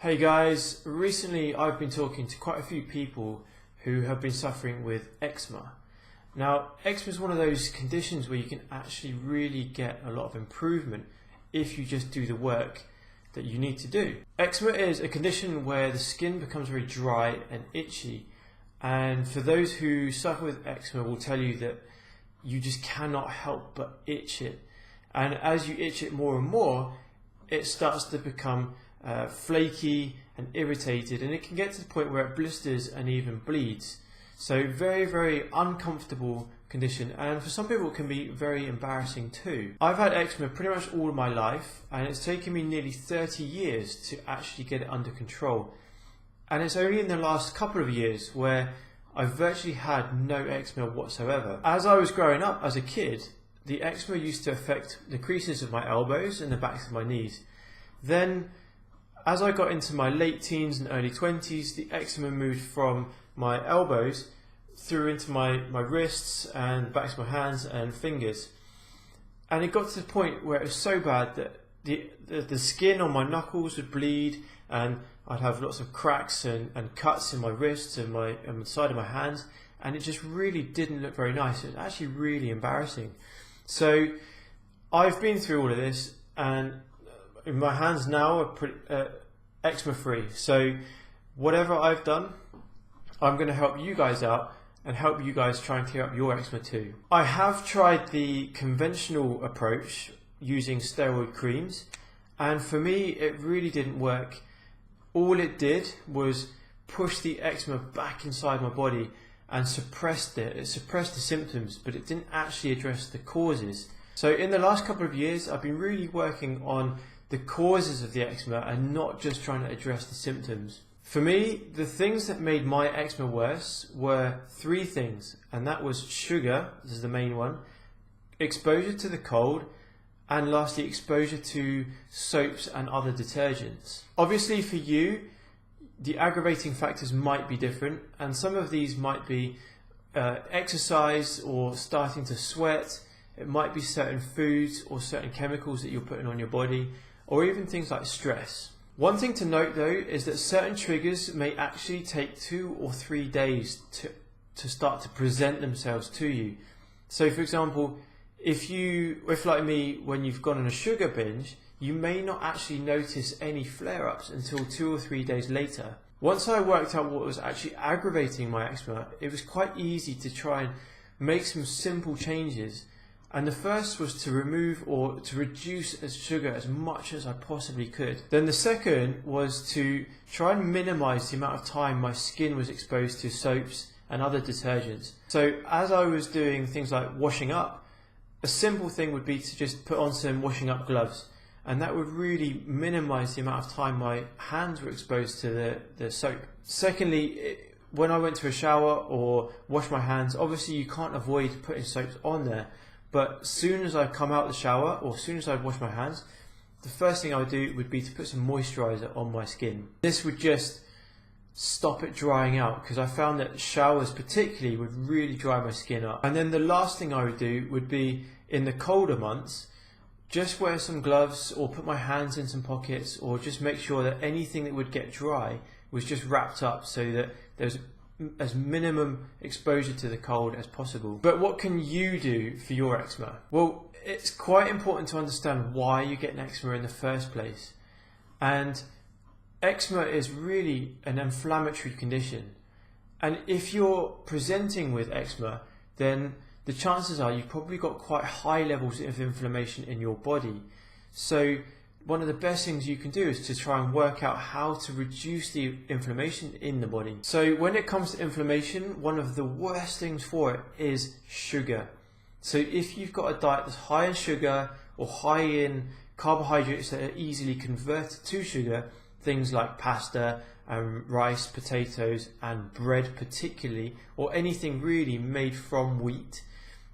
Hey guys, recently I've been talking to quite a few people who have been suffering with eczema. Now, eczema is one of those conditions where you can actually really get a lot of improvement if you just do the work that you need to do. Eczema is a condition where the skin becomes very dry and itchy, and for those who suffer with eczema will tell you that you just cannot help but itch it, and as you itch it more and more, it starts to become flaky and irritated, and it can get to the point where it blisters and even bleeds. So very uncomfortable condition, and for some people it can be very embarrassing too. I've had eczema pretty much all of my life, and it's taken me nearly 30 years to actually get it under control, and it's only in the last couple of years where I've virtually had no eczema whatsoever. As I was growing up as a kid, the eczema used to affect the creases of my elbows and the backs of my knees. Then as I got into my late teens and early 20s, the eczema moved from my elbows through into my wrists and backs of my hands and fingers. And it got to the point where it was so bad that the skin on my knuckles would bleed, and I'd have lots of cracks and cuts in my wrists and the side of my hands, and it just really didn't look very nice. It was actually really embarrassing. So I've been through all of this, and my hands now are pretty eczema free. So whatever I've done, I'm going to help you guys out and help you guys try and clear up your eczema too. I have tried the conventional approach using steroid creams, and for me it really didn't work. All it did was push the eczema back inside my body and suppressed it. It suppressed the symptoms, but it didn't actually address the causes. So in the last couple of years I've been really working on the causes of the eczema and not just trying to address the symptoms. For me, the things that made my eczema worse were three things, and that was sugar, this is the main one, exposure to the cold, and lastly exposure to soaps and other detergents. Obviously for you, the aggravating factors might be different, and some of these might be exercise or starting to sweat. It might be certain foods or certain chemicals that you're putting on your body, or even things like stress. One thing to note though is that certain triggers may actually take 2 or 3 days to start to present themselves to you. So for example, if like me, when you've gone on a sugar binge, you may not actually notice any flare-ups until 2 or 3 days later. Once I worked out what was actually aggravating my eczema, it was quite easy to try and make some simple changes. And the first was to remove or to reduce sugar as much as I possibly could. Then the second was to try and minimize the amount of time my skin was exposed to soaps and other detergents. So as I was doing things like washing up, a simple thing would be to just put on some washing up gloves, and that would really minimize the amount of time my hands were exposed to the soap. Secondly, when I went to a shower or washed my hands, obviously you can't avoid putting soaps on there. But as soon as I come out of the shower, or as soon as I wash my hands, the first thing I would do would be to put some moisturiser on my skin. This would just stop it drying out, because I found that showers particularly would really dry my skin up. And then the last thing I would do would be, in the colder months, just wear some gloves or put my hands in some pockets, or just make sure that anything that would get dry was just wrapped up so that there's as minimum exposure to the cold as possible. But what can you do for your eczema? Well, it's quite important to understand why you get an eczema in the first place. And eczema is really an inflammatory condition. And if you're presenting with eczema, then the chances are you've probably got quite high levels of inflammation in your body. So one of the best things you can do is to try and work out how to reduce the inflammation in the body. So when it comes to inflammation, one of the worst things for it is sugar. So if you've got a diet that's high in sugar or high in carbohydrates that are easily converted to sugar, things like pasta and rice, potatoes and bread particularly, or anything really made from wheat,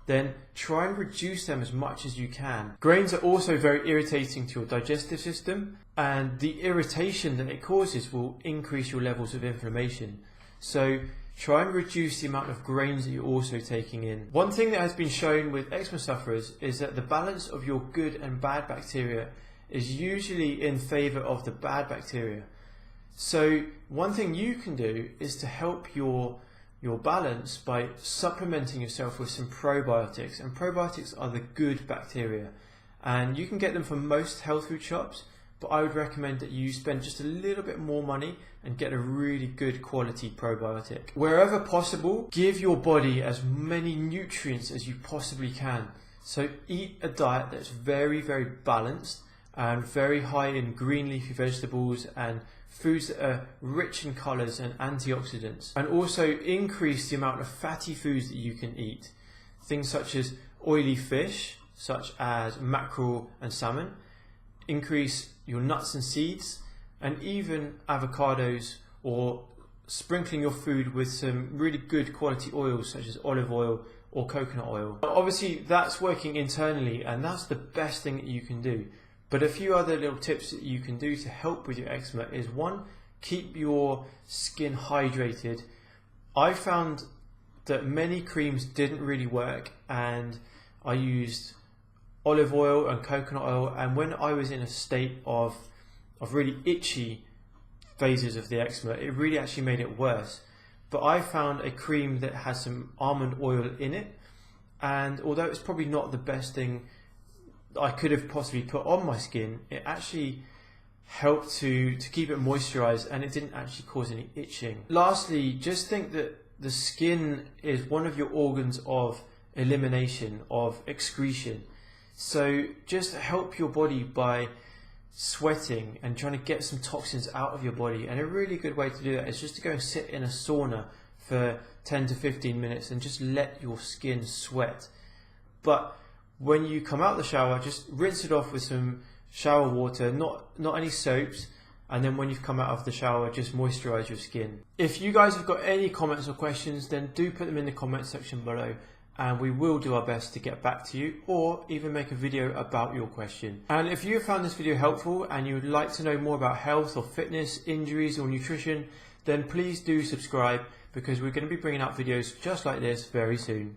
then try and reduce them as much as you can. Grains are also very irritating to your digestive system, and the irritation that it causes will increase your levels of inflammation. So try and reduce the amount of grains that you're also taking in. One thing that has been shown with eczema sufferers is that the balance of your good and bad bacteria is usually in favour of the bad bacteria. So one thing you can do is to help your balance by supplementing yourself with some probiotics, and probiotics are the good bacteria, and you can get them from most health food shops, but I would recommend that you spend just a little bit more money and get a really good quality probiotic. Wherever possible, give your body as many nutrients as you possibly can. So eat a diet that's very, very balanced and very high in green leafy vegetables and foods that are rich in colours and antioxidants. And also increase the amount of fatty foods that you can eat. Things such as oily fish, such as mackerel and salmon. Increase your nuts and seeds, and even avocados, or sprinkling your food with some really good quality oils such as olive oil or coconut oil. Obviously that's working internally, and that's the best thing that you can do. But a few other little tips that you can do to help with your eczema is, one, keep your skin hydrated. I found that many creams didn't really work, and I used olive oil and coconut oil, and when I was in a state of really itchy phases of the eczema, it really actually made it worse. But I found a cream that has some almond oil in it, and although it's probably not the best thing I could have possibly put on my skin, it actually helped to keep it moisturized, and it didn't actually cause any itching. Lastly, just think that the skin is one of your organs of elimination, of excretion. So just help your body by sweating and trying to get some toxins out of your body. And a really good way to do that is just to go and sit in a sauna for 10 to 15 minutes and just let your skin sweat. But when you come out of the shower, just rinse it off with some shower water, not any soaps. And then when you've come out of the shower, just moisturize your skin. If you guys have got any comments or questions, then do put them in the comment section below, and we will do our best to get back to you, or even make a video about your question. And if you have found this video helpful and you would like to know more about health or fitness, injuries or nutrition, then please do subscribe, because we're going to be bringing out videos just like this very soon.